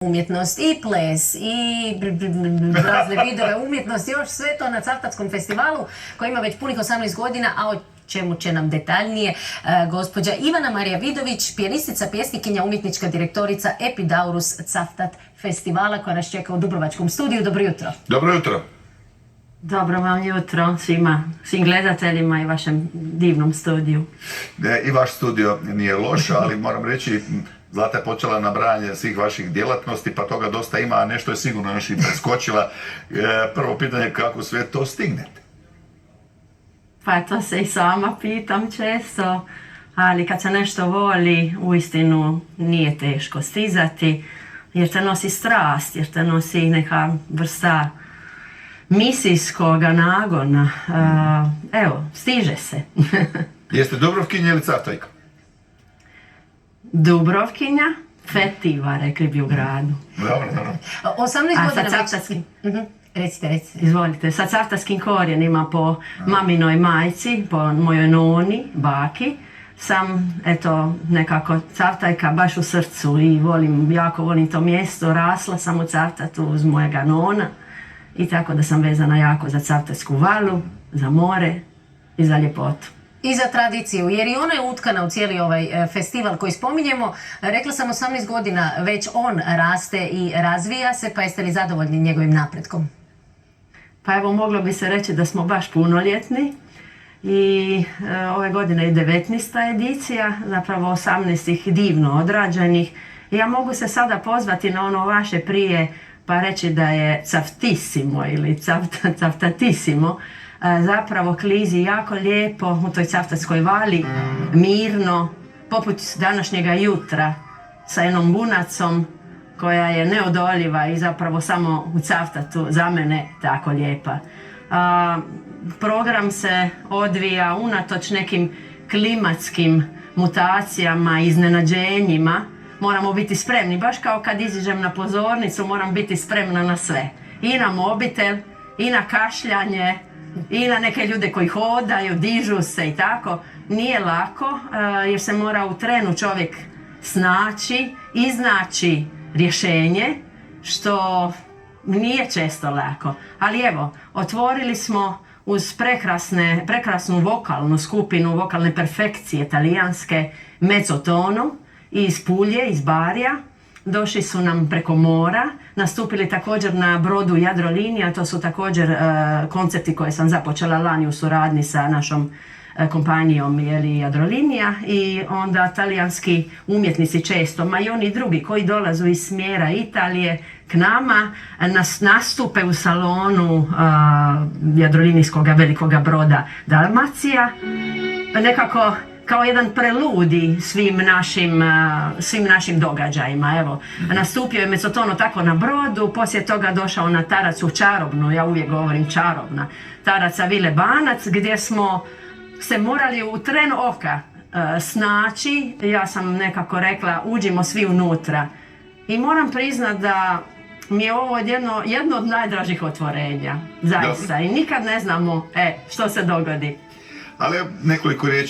umjetnost i ples i razne vidove umjetnosti, još sve to na Cavtatskom festivalu koji ima već punih 18 godina, a o čemu će nam detaljnije gospođa Ivana Marija Vidović, pijanistica, pjesnikinja, umjetnička direktorica Epidaurus Cavtat festivala koja nas čeka u Dubrovačkom studiju. Dobro jutro. Dobro jutro. Dobro vam jutro svim gledateljima i vašem divnom studiju. I vaš studio nije loš, ali moram reći, Zlata je počela nabrajanje svih vaših djelatnosti, pa toga dosta ima, a nešto je sigurno još i preskočila. Prvo pitanje, kako sve to stignete? Pa to se i sama pitam često, ali kad se nešto voli, uistinu nije teško stizati, jer te nosi strast, jer te nosi neka vrsta misijskog nagona. Evo, stiže se. Jeste Dubrovkinja ili Cavtajka? Dubrovkinja, fetiva, rekli bi u gradu. Dobro, dobro. 18 A sa godina cavtatskim, Recite. izvolite, sa cavtatskim korijenima po maminoj majci, po mojoj noni, baki, sam, eto, nekako Cavtajka baš u srcu i jako volim to mjesto. Rasla sam u Cavtatu uz mojega nona i tako da sam vezana jako za Cavtatsku valu, za more i za ljepotu. I za tradiciju, jer i ona je utkana u cijeli ovaj festival koji spominjemo. Rekla sam 18 godina, već on raste i razvija se, pa jeste li zadovoljni njegovim napretkom? Pa evo, moglo bi se reći da smo baš punoljetni i ove godine je 19. edicija, zapravo 18 ih divno odrađenih. I ja mogu se sada pozvati na ono vaše prije pa reći da je Cavtissimo ili Cavtatissimo zapravo klizi jako lijepo u toj Cavtatskoj vali, mirno, poput današnjega jutra, sa jednom bunacom koja je neodoljiva i zapravo samo u Cavtatu za mene tako lijepa. Program se odvija unatoč nekim klimatskim mutacijama, iznenađenjima. Moramo biti spremni, baš kao kad iziđem na pozornicu, moram biti spremna na sve. I na mobitel, i na kašljanje, i na neke ljude koji hodaju, dižu se i tako. Nije lako jer se mora u trenu čovjek snaći, iznaći rješenje, što nije često lako. Ali evo, otvorili smo uz prekrasnu vokalnu skupinu, vokalne perfekcije talijanske, Mezzotono, iz Pulje, iz Barija. Došli su nam preko mora, nastupili također na brodu Jadrolinija, to su također koncepti koje sam započela lani u suradnji sa našom kompanijom Jadrolinija, i onda talijanski umjetnici često, ma i oni drugi koji dolazu iz smjera Italije k nama, nastupe u salonu Jadrolinijskog velikoga broda Dalmacija, nekako kao jedan preludi svim našim događajima. Evo, nastupio je Mezzotono tako na brodu, poslije toga došao na taracu čarobnu, ja uvijek govorim čarobna, taraca Vile Banac, gdje smo se morali u tren oka snaći. Ja sam nekako rekla, uđimo svi unutra. I moram priznat da mi je ovo jedno od najdražih otvorenja, zaista. I nikad ne znamo što se dogodi. Ali nekoliko riječi